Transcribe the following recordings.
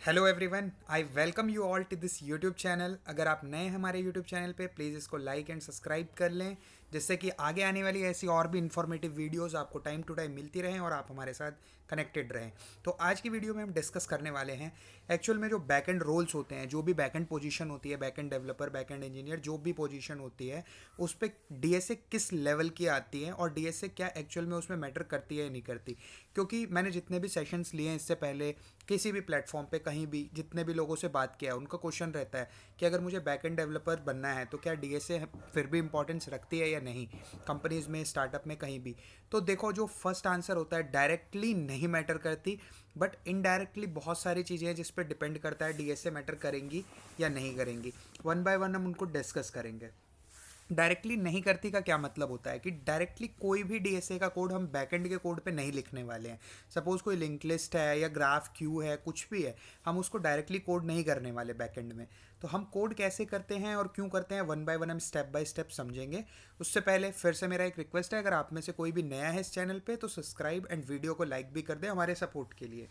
Hello everyone, I welcome you all to this YouTube channel. अगर आप नए हैं हमारे यूट्यूब चैनल पे, प्लीज़ इसको लाइक एंड सब्सक्राइब कर लें, जिससे कि आगे आने वाली ऐसी और भी इन्फॉर्मेटिव वीडियोस आपको टाइम टू टाइम मिलती रहें और आप हमारे साथ कनेक्टेड रहें। तो आज की वीडियो में हम डिस्कस करने वाले हैं एक्चुअल में जो बैक एंड रोल्स होते हैं, जो भी बैक एंड पोजीशन होती है, back end developer, back and engineer, जो भी पोजीशन होती है, उस पर डीएसए किस लेवल की आती है और डीएसए क्या एक्चुअल में उसमें मैटर करती है या नहीं करती। क्योंकि मैंने जितने भी सेशंस लिए हैं इससे पहले, किसी भी प्लेटफॉर्म पे कहीं भी जितने भी लोगों से बात किया है, उनका क्वेश्चन रहता है कि अगर मुझे बैक एंड डेवलपर बनना है तो क्या डीएसए फिर भी इंपॉर्टेंस रखती है या नहीं, कंपनीज में, स्टार्टअप में, कहीं भी। तो देखो, जो फर्स्ट आंसर होता है, डायरेक्टली नहीं मैटर करती, बट इनडायरेक्टली बहुत सारी चीज़ें हैं जिस पर डिपेंड करता है डीएसए मैटर करेंगी या नहीं करेंगी। वन बाय वन हम उनको डिस्कस करेंगे। डायरेक्टली नहीं करती का क्या मतलब होता है कि डायरेक्टली कोई भी डीएसए का कोड हम बैकएंड के कोड पे नहीं लिखने वाले हैं। सपोज कोई लिंक लिस्ट है या ग्राफ क्यू है, कुछ भी है, हम उसको डायरेक्टली कोड नहीं करने वाले बैकएंड में। तो हम कोड कैसे करते हैं और क्यों करते हैं, वन बाय वन हम स्टेप बाय स्टेप समझेंगे। उससे पहले फिर से मेरा एक रिक्वेस्ट है, अगर आप में से कोई भी नया है इस चैनल पे तो सब्सक्राइब एंड वीडियो को लाइक भी कर दें हमारे सपोर्ट के लिए।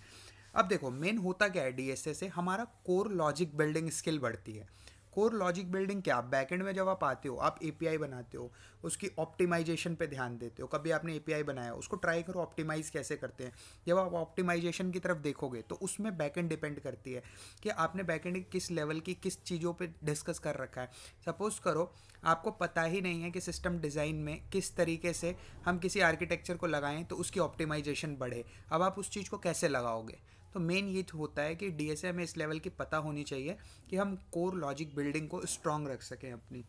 अब देखो, मेन होता क्या है डीएसए से, हमारा कोर लॉजिक बिल्डिंग स्किल बढ़ती है। कोर लॉजिक बिल्डिंग क्या, बैकएंड में जब आप आते हो, आप एपीआई बनाते हो, उसकी ऑप्टिमाइजेशन पे ध्यान देते हो। कभी आपने एपीआई बनाया, उसको ट्राई करो ऑप्टिमाइज कैसे करते हैं। जब आप ऑप्टिमाइजेशन की तरफ देखोगे तो उसमें बैकएंड डिपेंड करती है कि आपने बैकएंड किस लेवल की किस चीज़ों पे डिस्कस कर रखा है। सपोज करो आपको पता ही नहीं है कि सिस्टम डिज़ाइन में किस तरीके से हम किसी आर्किटेक्चर को लगाएं तो उसकी ऑप्टिमाइजेशन बढ़े। अब आप उस चीज़ को कैसे लगाओगे। तो मेन ये होता है कि डीएसए में इस लेवल की पता होनी चाहिए कि हम कोर लॉजिक बिल्डिंग को स्ट्रॉन्ग रख सकें अपनी।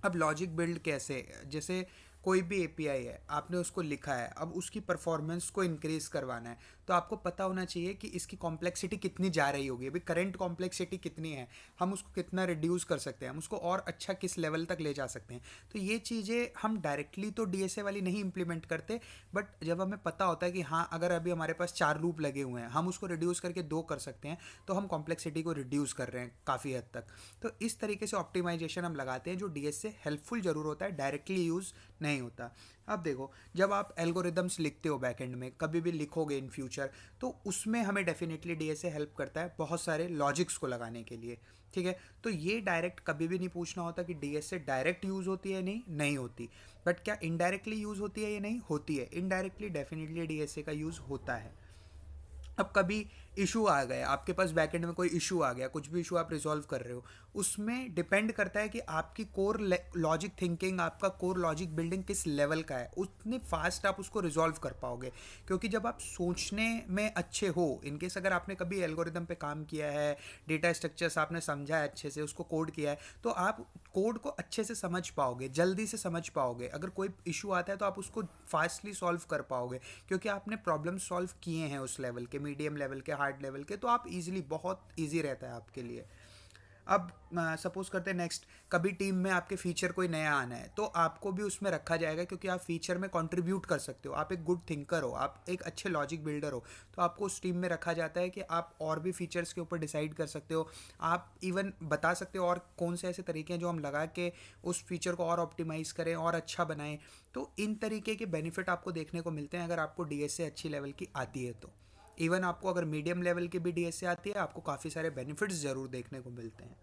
अब लॉजिक बिल्ड कैसे, जैसे कोई भी एपीआई है, आपने उसको लिखा है, अब उसकी परफॉर्मेंस को इंक्रीज करवाना है, तो आपको पता होना चाहिए कि इसकी कॉम्प्लेक्सिटी कितनी जा रही होगी, अभी करंट कॉम्प्लेक्सिटी कितनी है, हम उसको कितना रिड्यूस कर सकते हैं, हम उसको और अच्छा किस लेवल तक ले जा सकते हैं। तो ये चीज़ें हम डायरेक्टली तो डीएसए वाली नहीं इंप्लीमेंट करते, बट जब हमें पता होता है कि हाँ, अगर अभी हमारे पास 4 लूप लगे हुए हैं, हम उसको रिड्यूस करके 2 कर सकते हैं, तो हम कॉम्प्लेक्सिटी को रिड्यूस कर रहे हैं काफ़ी हद तक। तो इस तरीके से ऑप्टिमाइजेशन हम लगाते हैं, जो डीएसए हेल्पफुल जरूर होता है, डायरेक्टली यूज़ नहीं होता। अब देखो, जब आप एल्गोरिदम्स लिखते हो बैकएंड में, कभी भी लिखोगे इन फ्यूचर, तो उसमें हमें डेफिनेटली डीएसए हेल्प करता है बहुत सारे लॉजिक्स को लगाने के लिए। ठीक है, तो ये डायरेक्ट कभी भी नहीं पूछना होता कि डीएसए डायरेक्ट यूज़ होती है नहीं, नहीं होती। बट क्या इनडायरेक्टली यूज़ होती है या नहीं, होती है। इनडायरेक्टली डेफिनेटली डीएसए का यूज़ होता है। अब कभी इशू आ गया, आपके पास बैकएंड में कोई इशू आ गया, कुछ भी इशू आप रिजॉल्व कर रहे हो, उसमें डिपेंड करता है कि आपकी कोर लॉजिक थिंकिंग, आपका कोर लॉजिक बिल्डिंग किस लेवल का है, उतने फास्ट आप उसको रिजॉल्व कर पाओगे। क्योंकि जब आप सोचने में अच्छे हो, इनकेस अगर आपने कभी एल्गोरिदम पे काम किया है, डेटा स्ट्रक्चर्स आपने समझा है अच्छे से, उसको कोड किया है, तो आप कोड को अच्छे से समझ पाओगे, जल्दी से समझ पाओगे। अगर कोई इशू आता है तो आप उसको फास्टली सॉल्व कर पाओगे, क्योंकि आपने प्रॉब्लम सॉल्व किए हैं उस लेवल के, मीडियम लेवल के, हार्ड लेवल के। तो आप इजीली, बहुत इजी रहता है आपके लिए। अब सपोज करते हैं नेक्स्ट, कभी टीम में आपके फीचर कोई नया आना है तो आपको भी उसमें रखा जाएगा, क्योंकि आप फीचर में कंट्रीब्यूट कर सकते हो, आप एक गुड थिंकर हो, आप एक अच्छे लॉजिक बिल्डर हो, तो आपको उस टीम में रखा जाता है कि आप और भी फीचर्स के ऊपर डिसाइड कर सकते हो। आप इवन बता सकते हो और कौन से ऐसे तरीके हैं जो हम लगा के उस फीचर को और ऑप्टिमाइज़ करें और अच्छा बनाएं। तो इन तरीके के बेनिफिट आपको देखने को मिलते हैं अगर आपको डीएसए अच्छी लेवल की आती है तो। इवन आपको अगर मीडियम लेवल की भी डीएसए आती है, आपको काफ़ी सारे बेनिफिट्स ज़रूर देखने को मिलते हैं।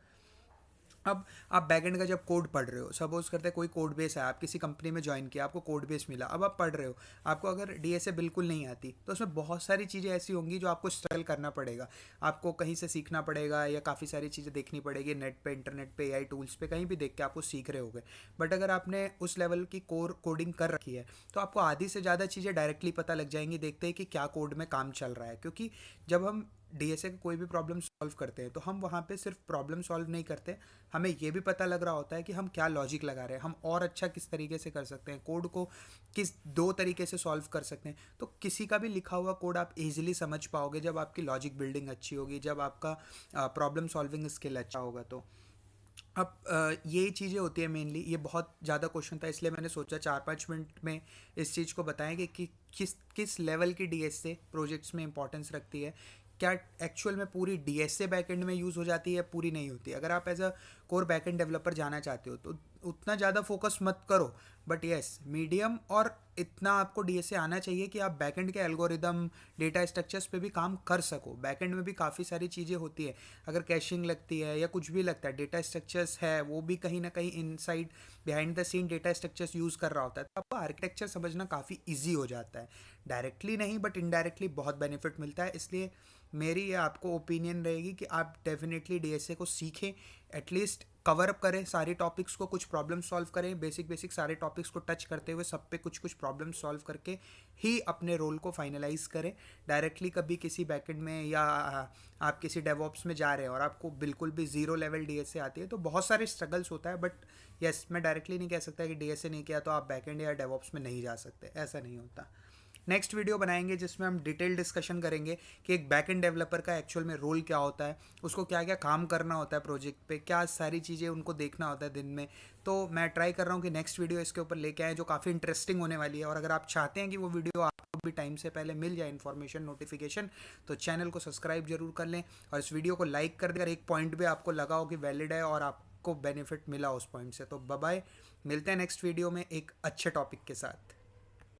अब आप बैकएंड का जब कोड पढ़ रहे हो, सपोज करते हैं कोई कोड बेस है, आप किसी कंपनी में ज्वाइन किया, आपको कोड बेस मिला, अब आप पढ़ रहे हो, आपको अगर डीएसए बिल्कुल नहीं आती तो उसमें बहुत सारी चीज़ें ऐसी होंगी जो आपको स्ट्रगल करना पड़ेगा, आपको कहीं से सीखना पड़ेगा या काफ़ी सारी चीज़ें देखनी पड़ेगी, नेट पे, इंटरनेट पे, एआई टूल्स पे, कहीं भी देख के आपको सीख रहे होगे। बट अगर आपने उस लेवल की कोर कोडिंग कर रखी है तो आपको आधी से ज़्यादा चीज़ें डायरेक्टली पता लग जाएंगी, देखते हैं कि क्या कोड में काम चल रहा है। क्योंकि जब हम डीएसए का कोई भी प्रॉब्लम सॉल्व करते हैं तो हम वहाँ पे सिर्फ प्रॉब्लम सॉल्व नहीं करते, हमें ये भी पता लग रहा होता है कि हम क्या लॉजिक लगा रहे हैं, हम और अच्छा किस तरीके से कर सकते हैं, कोड को किस 2 तरीके से सॉल्व कर सकते हैं। तो किसी का भी लिखा हुआ कोड आप इजीली समझ पाओगे जब आपकी लॉजिक बिल्डिंग अच्छी होगी, जब आपका प्रॉब्लम सॉल्विंग स्किल अच्छा होगा। तो अब ये चीज़ें होती है मेनली। ये बहुत ज़्यादा क्वेश्चन था, इसलिए मैंने सोचा 4-5 मिनट में इस चीज़ को बताएं कि किस किस लेवल की डीएसए प्रोजेक्ट्स में इंपॉर्टेंस रखती है, क्या एक्चुअल में पूरी डीएसए बैकएंड में यूज़ हो जाती है, पूरी नहीं होती। अगर आप as a core backend developer जाना चाहते हो तो उतना ज़्यादा फोकस मत करो, बट यस मीडियम और इतना आपको डीएसए आना चाहिए कि आप बैकएंड के एल्गोरिदम, डेटा स्ट्रक्चर्स पे भी काम कर सको। बैकएंड में भी काफ़ी सारी चीज़ें होती है, अगर कैशिंग लगती है या कुछ भी लगता है, डेटा स्ट्रक्चर्स है वो भी कहीं ना कहीं inside behind the scene data structures use कर रहा होता है, तो आपको आर्किटेक्चर समझना काफ़ी ईजी हो जाता है। डायरेक्टली नहीं बट इनडायरेक्टली बहुत बेनिफिट मिलता है। इसलिए मेरी ये आपको ओपिनियन रहेगी कि आप डेफिनेटली डीएसए को सीखें, एटलीस्ट कवर अप करें सारी टॉपिक्स को, कुछ प्रॉब्लम सॉल्व करें, बेसिक बेसिक सारे टॉपिक्स को टच करते हुए सब पे कुछ कुछ प्रॉब्लम सॉल्व करके ही अपने रोल को फाइनलाइज करें। डायरेक्टली कभी किसी बैकएंड में या आप किसी डेवऑप्स में जा रहे हैं और आपको बिल्कुल भी ज़ीरो लेवल डीएसए आती है तो बहुत सारे स्ट्रगल्स होता है, बट यस मैं डायरेक्टली नहीं कह सकता कि डीएसए नहीं किया तो आप बैकएंड या डेवऑप्स में नहीं जा सकते, ऐसा नहीं होता। नेक्स्ट वीडियो बनाएंगे जिसमें हम डिटेल डिस्कशन करेंगे कि एक बैक एंड डेवलपर का एक्चुअल में रोल क्या होता है, उसको क्या क्या काम करना होता है प्रोजेक्ट पे, क्या सारी चीज़ें उनको देखना होता है दिन में। तो मैं ट्राई कर रहा हूँ कि नेक्स्ट वीडियो इसके ऊपर लेके आए जो काफ़ी इंटरेस्टिंग होने वाली है। और अगर आप चाहते हैं कि वो वीडियो आपको भी टाइम से पहले मिल जाए इन्फॉर्मेशन नोटिफिकेशन, तो चैनल को सब्सक्राइब जरूर कर लें और इस वीडियो को लाइक कर दें अगर एक पॉइंट भी आपको लगा हो कि वैलिड है और आपको बेनिफिट मिला उस पॉइंट से। तो बाय बाय, मिलते हैं नेक्स्ट वीडियो में एक अच्छे टॉपिक के साथ।